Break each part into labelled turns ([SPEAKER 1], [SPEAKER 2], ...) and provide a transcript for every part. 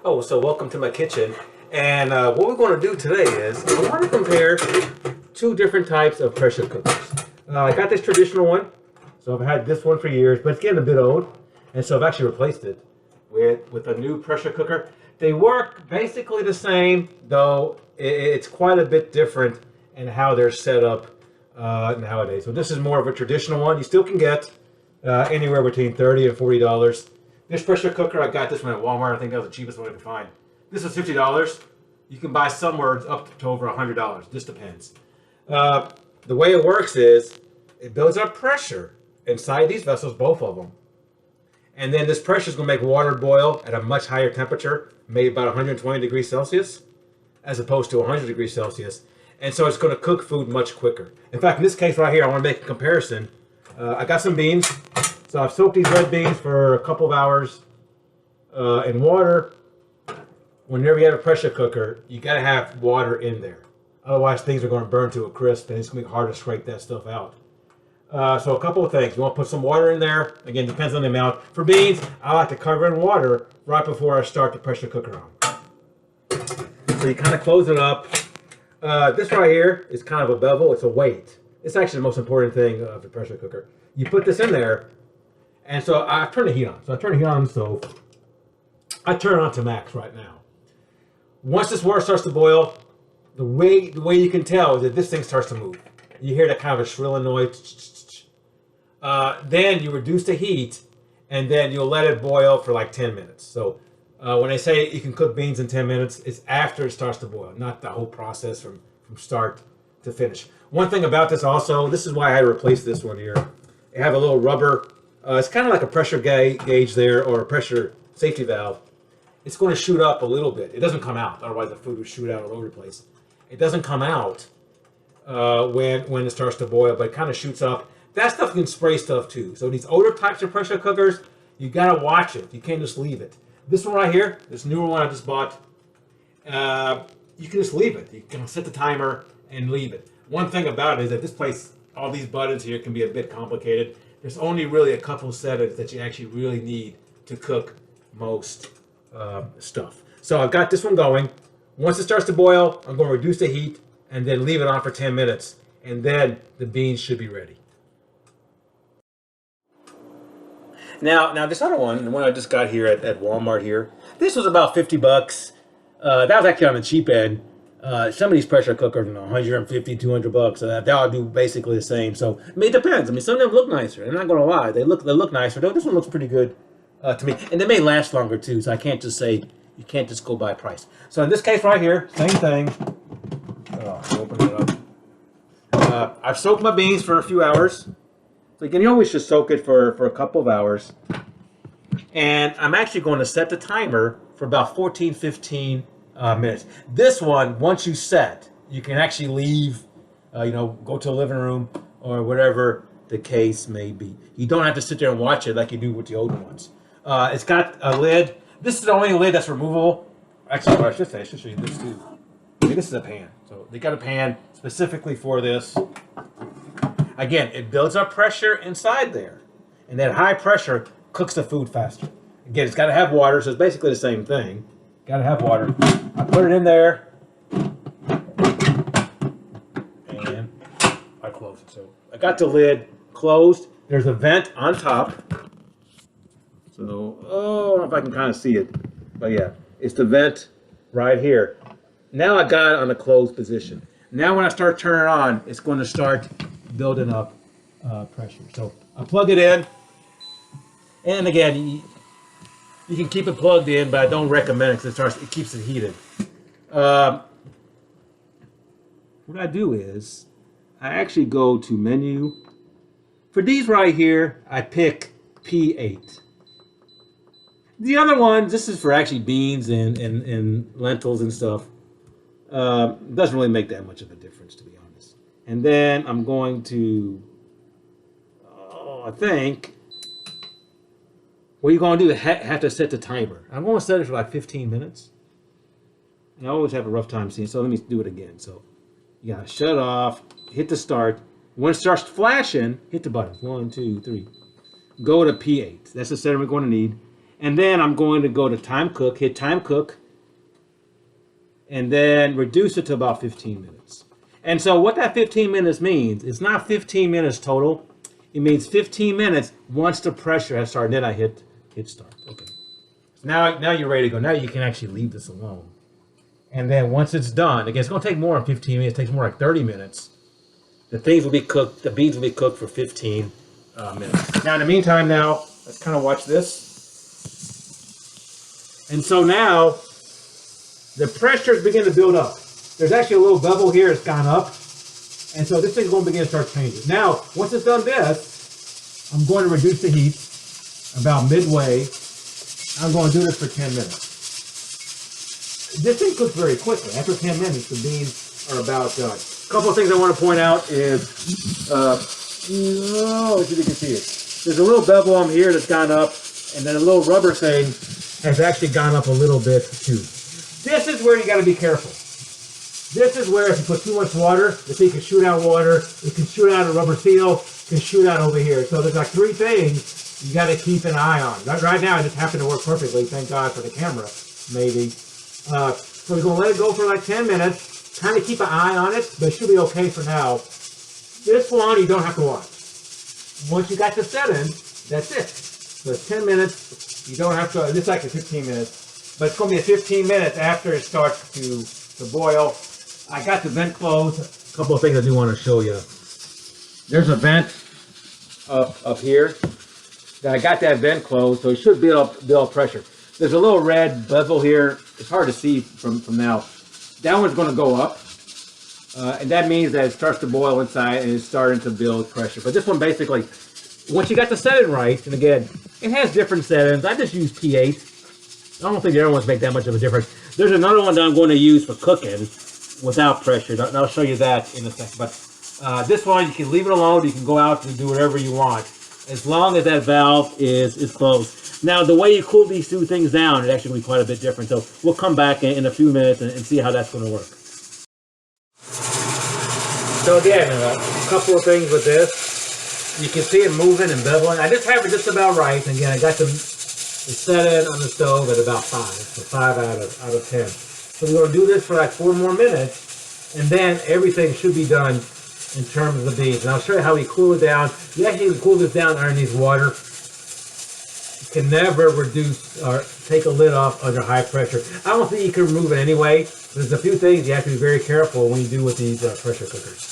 [SPEAKER 1] Oh, so welcome to my kitchen. And what we're going to do today is I want to compare two different types of pressure cookers. I got this traditional one, so I've had this one for years, but it's getting a bit old, and so I've actually replaced it with a new pressure cooker. They work basically the same, though it's quite a bit different in how they're set up nowadays. So this is more of a traditional one. You still can get anywhere between $30 and $40. This pressure cooker, I got this one at Walmart. I think that was the cheapest one I could find. This was $50. You can buy somewhere up to over $100. Just depends. The way it works is it builds up pressure inside these vessels, both of them. And then this pressure is going to make water boil at a much higher temperature, maybe about 120 degrees Celsius, as opposed to 100 degrees Celsius. And so it's going to cook food much quicker. In fact, in this case right here, I want to make a comparison. I got some beans. So I've soaked these red beans for a couple of hours in water. Whenever you have a pressure cooker, you got to have water in there. Otherwise, things are going to burn to a crisp, and it's going to be hard to scrape that stuff out. So a couple of things. You want to put some water in there. Again, depends on the amount. For beans, I like to cover in water right before I start the pressure cooker on. So you kind of close it up. This right here is kind of a bevel. It's a weight. It's actually the most important thing of the pressure cooker. You put this in there, and so I turn the heat on. So I turn the heat on the stove. I turn it on to max right now. Once this water starts to boil, the way you can tell is that this thing starts to move. You hear that kind of a shrilling noise. Then you reduce the heat, and then you'll let it boil for like 10 minutes. So when I say you can cook beans in 10 minutes, it's after it starts to boil, not the whole process from start to finish. One thing about this also, this is why I had to replace this one here. I have a little rubber. It's kind of like a pressure gauge there, or a pressure safety valve. It's going to shoot up a little bit. It doesn't come out. Otherwise, the food would shoot out all over the place. It doesn't come out when it starts to boil, but it kind of shoots up. That stuff can spray stuff too. So these older types of pressure cookers, you got to watch it. You can't just leave it. This one right here, this newer one I just bought, you can just leave it. You can set the timer and leave it. One thing about it is that this place, all these buttons here can be a bit complicated. There's only really a couple settings that you actually really need to cook most stuff. So I've got this one going. Once it starts to boil, I'm going to reduce the heat and then leave it on for 10 minutes. And then the beans should be ready. Now this other one, the one I just got here at Walmart here, this was about 50 bucks. That was actually on the cheap end. Some of these pressure cookers, 150, 200 bucks. They all do basically the same. So, I mean, it depends. I mean, some of them look nicer. I'm not going to lie. They look nicer. Though this one looks pretty good to me. And they may last longer, too. So I can't just say, you can't just go by price. So in this case right here, same thing. Open it up. I've soaked my beans for a few hours. So again, you always should soak it for a couple of hours. And I'm actually going to set the timer for about 14, 15 minutes. This one, once you set, you can actually leave, go to the living room or whatever the case may be. You don't have to sit there and watch it like you do with the older ones. It's got a lid. This is the only lid that's removable. Actually, what I should say, I should show you this too. See, this is a pan. So they got a pan specifically for this. Again, it builds up pressure inside there. And that high pressure cooks the food faster. Again, it's got to have water, so it's basically the same thing. Got to have water. I put it in there. And I close it. So I got the lid closed. There's a vent on top. So, I don't know if I can kind of see it. But yeah, it's the vent right here. Now I got it on a closed position. Now when I start turning it on, it's going to start building up pressure. So I plug it in. And again, you can keep it plugged in, but I don't recommend it because it keeps it heated. What I do is I actually go to menu. For these right here, I pick P8. The other ones, this is for actually beans and lentils and stuff. Doesn't really make that much of a difference, to be honest. And then I'm going to, I think, what you're going to do is have to set the timer. I'm going to set it for like 15 minutes. And I always have a rough time seeing, so let me do it again. So you got to shut it off, hit the start. When it starts flashing, hit the buttons. 1, 2, 3. Go to P8. That's the setting we're going to need. And then I'm going to go to time cook, hit time cook, and then reduce it to about 15 minutes. And so what that 15 minutes means, it's not 15 minutes total. It means 15 minutes once the pressure has started. Then I hit start. Okay. So now you're ready to go. Now you can actually leave this alone. And then once it's done, again, it's going to take more than 15 minutes. It takes more like 30 minutes. The things will be cooked. The beans will be cooked for 15 minutes. Now, in the meantime, now let's kind of watch this. And so now the pressure is beginning to build up. There's actually a little bubble here. It's gone up. And so this thing's going to begin to start changing. Now, once it's done this, I'm going to reduce the heat about midway. I'm going to do this for 10 minutes. This thing cooks very quickly. After 10 minutes, the beans are about done. A couple of things I want to point out is, if you can see it, there's a little bevel on here that's gone up, and then a little rubber thing has actually gone up a little bit too. This is where you got to be careful. This is where if you put too much water, the thing can shoot out water. It can shoot out a rubber seal. It can shoot out over here. So there's like 3 things you got to keep an eye on. Right now, it just happened to work perfectly. Thank God for the camera, maybe. So we're going to let it go for like 10 minutes. Kind of keep an eye on it, but it should be okay for now. This one, you don't have to watch. Once you got the setting, that's it. So it's 10 minutes. You don't have to, this is like 15 minutes. But it's going to be 15 minutes after it starts to boil. I got the vent closed. A couple of things I do want to show you. There's a vent up here. I got that vent closed, so it should build up pressure. There's a little red bevel here. It's hard to see from now. That one's going to go up. And that means that it starts to boil inside and it's starting to build pressure. But this one basically, once you got the setting right, and again, it has different settings. I just use P8. I don't think the other ones make that much of a difference. There's another one that I'm going to use for cooking without pressure. And I'll show you that in a second. But this one, you can leave it alone. You can go out and do whatever you want, as long as that valve is closed. Now, the way you cool these 2 things down, it actually will be quite a bit different. So we'll come back in a few minutes and see how that's going to work. So again, a couple of things with this. You can see it moving and beveling. I just have it just about right. And again, I got the setting on the stove at about 5. So 5 out of 10. So we're going to do this for like 4 more minutes. And then everything should be done in terms of the beans. And I'll show you how we cool it down. You actually can cool this down underneath water. You can never reduce or take a lid off under high pressure. I don't think you can remove it anyway. There's a few things you have to be very careful when you do with these pressure cookers.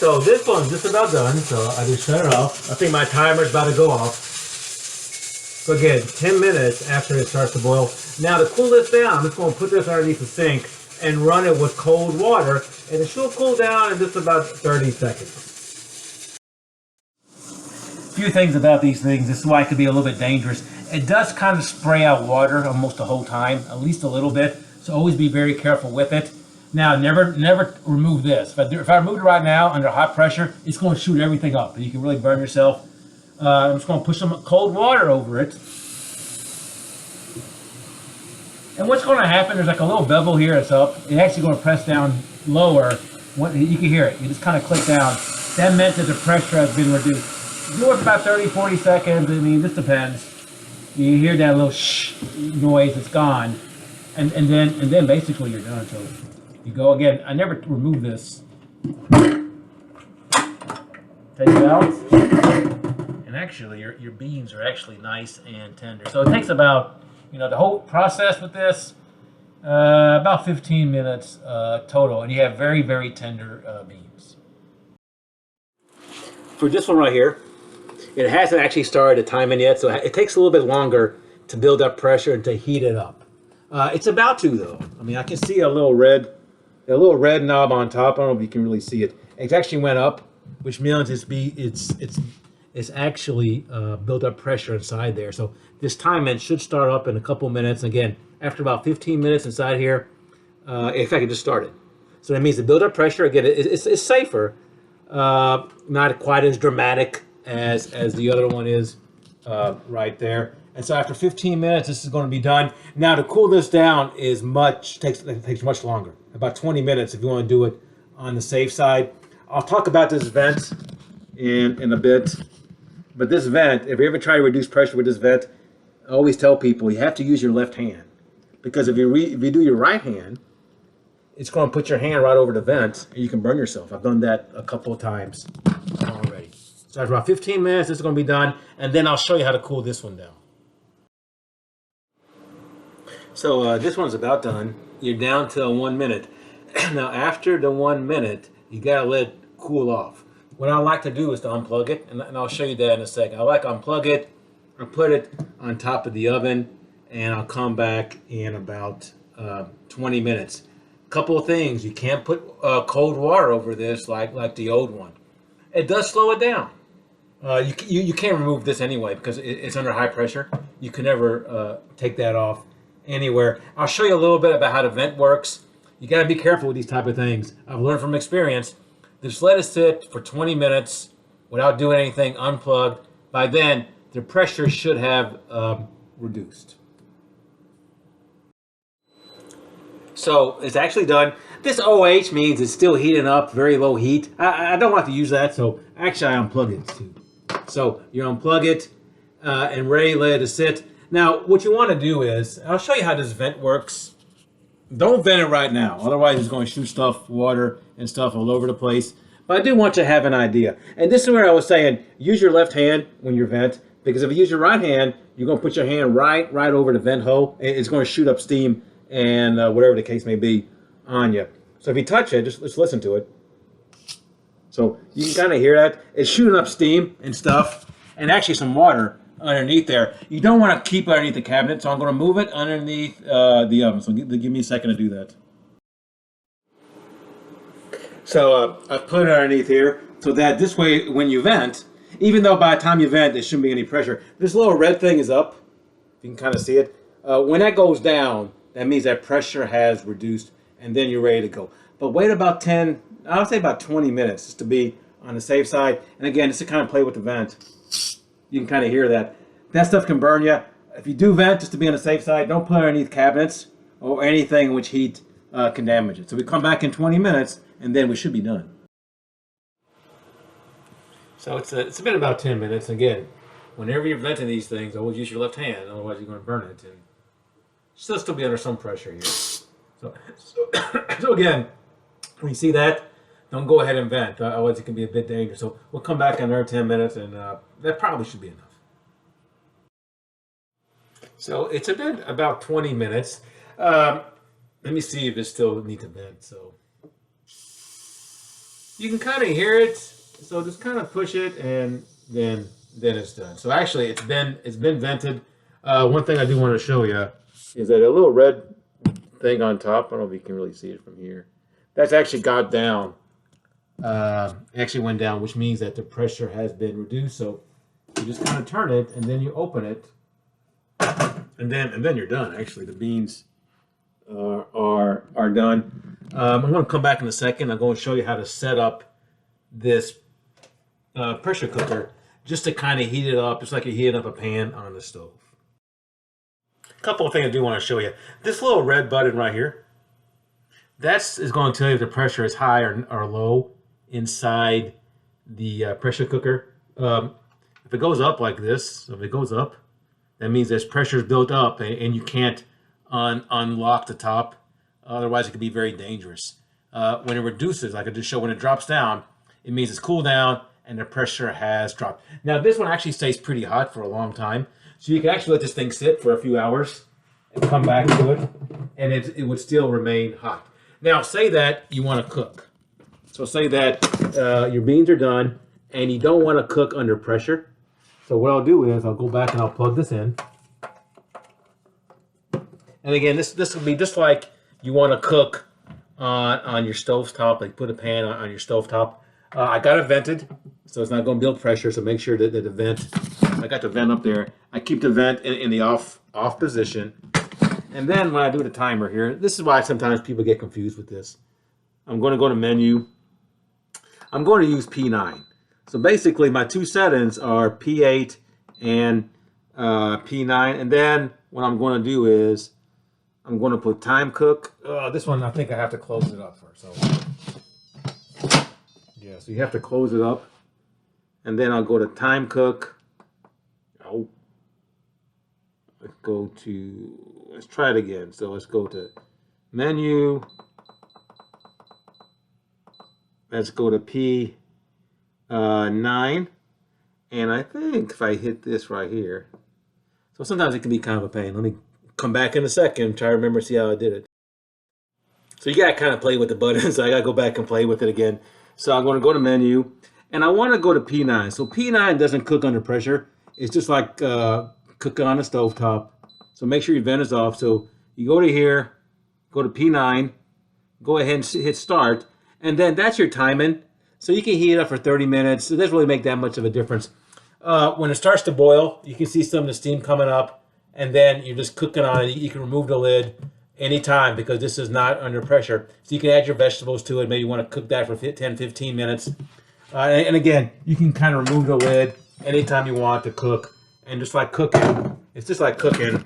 [SPEAKER 1] So this one's just about done, so I just shut it off. I think my timer's about to go off. So again, 10 minutes after it starts to boil. Now to cool this down, I'm just going to put this underneath the sink and run it with cold water, and it should cool down in just about 30 seconds. A few things about these things. This is why it could be a little bit dangerous. It does kind of spray out water almost the whole time, at least a little bit, so always be very careful with it. Now, never remove this. If I remove it right now under hot pressure, it's going to shoot everything up, and you can really burn yourself. I'm just going to push some cold water over it. And what's going to happen, there's like a little bevel here that's up. It's actually going to press down lower. You can hear it. You just kind of click down. That meant that the pressure has been reduced. Do it for about 30, 40 seconds. I mean, this depends. You hear that little shh noise, it's gone. And then basically you're done. So you go again. I never remove this. Take it out. And actually, your beans are actually nice and tender. So it takes about, the whole process with this, about 15 minutes total. And you have very, very tender beans. For this one right here, it hasn't actually started the timing yet. So it takes a little bit longer to build up pressure and to heat it up. It's about to, though. I mean, I can see a little red knob on top. I don't know if you can really see it. It actually went up, which means it's actually built up pressure inside there. So this timing should start up in a couple minutes. Again, after about 15 minutes inside here, in fact, it just started. So that means the build up pressure, again, it's safer, not quite as dramatic as the other one is right there. And so after 15 minutes, this is going to be done. Now to cool this down takes much longer, about 20 minutes if you want to do it on the safe side. I'll talk about this vent in a bit. But this vent, if you ever try to reduce pressure with this vent, I always tell people you have to use your left hand. Because if you do your right hand, it's going to put your hand right over the vent and you can burn yourself. I've done that a couple of times already. So after about 15 minutes, this is going to be done. And then I'll show you how to cool this one down. So this one's about done. You're down to 1 minute. Now after the 1 minute, you got to let it cool off. What I like to do is to unplug it, and I'll show you that in a second. I like to unplug it, I'll put it on top of the oven, and I'll come back in about 20 minutes. Couple of things: you can't put cold water over this like the old one. It does slow it down. You can't remove this anyway because it's under high pressure. You can never take that off anywhere. I'll show you a little bit about how the vent works. You got to be careful with these type of things. I've learned from experience. Just let it sit for 20 minutes without doing anything, unplugged. By then, the pressure should have reduced. So it's actually done. This OH means it's still heating up, very low heat. I don't want to use that, so actually I unplug it too. So you unplug it and ready, let it sit. Now, what you want to do is, I'll show you how this vent works. Don't vent it right now, otherwise it's going to shoot stuff, water, and stuff all over the place. But I do want you to have an idea. And this is where I was saying, use your left hand when you vent, because if you use your right hand, you're going to put your hand right over the vent hole, and it's going to shoot up steam and whatever the case may be on you. So if you touch it, just listen to it. So you can kind of hear that. It's shooting up steam and stuff, and actually some water underneath there. You don't want to keep it underneath the cabinet, so I'm going to move it underneath the oven. So give me a second to do that. So I put it underneath here so that this way when you vent, even though by the time you vent there shouldn't be any pressure, this little red thing is up. You can kind of see it. When that goes down, that means that pressure has reduced and then you're ready to go. But wait about 10, I would say about 20 minutes just to be on the safe side. And again, just to kind of play with the vent. You can kind of hear that. That stuff can burn you. If you do vent, just to be on the safe side, don't put it underneath cabinets or anything which heat can damage it. So we come back in 20 minutes, and then we should be done. So it's been about 10 minutes. Again, whenever you're venting these things, always use your left hand, otherwise you're going to burn it. And still be under some pressure here. So again, when you see that, don't go ahead and vent, otherwise it can be a bit dangerous. So we'll come back in another 10 minutes, and that probably should be enough. So it's been about 20 minutes. Let me see if it still needs to vent. So you can kind of hear it. So just kind of push it, and then it's done. So actually, it's been vented. One thing I do want to show you is that a little red thing on top. I don't know if you can really see it from here. That's actually got down. Actually went down, which means that the pressure has been reduced. So you just kind of turn it, and then you open it, and then you're done. Actually, the beans are done. I'm going to come back in a second. I'm going to show you how to set up this pressure cooker just to kind of heat it up, just like you're heating up a pan on the stove. A couple of things I do want to show you. This little red button right here, that is going to tell you if the pressure is high or low inside the pressure cooker. If it goes up like this, if it goes up, that means there's pressure built up and you can't unlock the top. Otherwise, it could be very dangerous. When it reduces, like I just showed, when it drops down, it means it's cooled down and the pressure has dropped. Now, this one actually stays pretty hot for a long time. So you can actually let this thing sit for a few hours and come back to it, and it would still remain hot. Now, say that you want to cook. So say that your beans are done and you don't want to cook under pressure. So what I'll do is I'll go back and I'll plug this in. And again, this will be just like you want to cook on your stovetop, like put a pan on your stovetop. I got it vented, so it's not going to build pressure. So make sure that the vent, I got the vent up there. I keep the vent in the off position. And then when I do the timer here, this is why sometimes people get confused with this. I'm going to go to menu. I'm going to use P9. So basically my two settings are P8 and P9. And then what I'm going to do is I'm going to put time cook. This one, I think I have to close it up first. So yeah, so you have to close it up. And then I'll go to time cook. Oh, let's go to, let's try it again. So let's go to menu. Let's go to P9. And I think if I hit this right here, so sometimes it can be kind of a pain. Let me come back in a second, try to remember, see how I did it. So you gotta kind of play with the buttons. I gotta go back and play with it again. So I'm gonna go to menu, and I wanna go to P9. So P9 doesn't cook under pressure. It's just like cooking on a stovetop. So make sure your vent is off. So you go to here, go to P9, go ahead and hit start, and then that's your timing. So you can heat it up for 30 minutes. It doesn't really make that much of a difference. When it starts to boil, you can see some of the steam coming up, and then you're just cooking on it. You can remove the lid anytime because this is not under pressure. So you can add your vegetables to it. Maybe you want to cook that for 10, 15 minutes. And again, you can kind of remove the lid anytime you want to cook. And just like cooking, it's just like cooking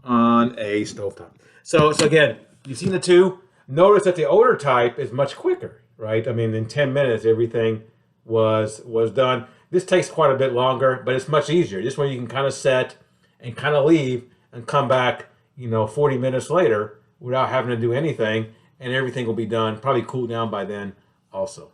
[SPEAKER 1] on a stovetop. So again, you've seen the two. Notice that the older type is much quicker, right? I mean, in 10 minutes, everything was done. This takes quite a bit longer, but it's much easier. This way you can kind of set and kind of leave and come back, 40 minutes later without having to do anything, and everything will be done, probably cooled down by then also.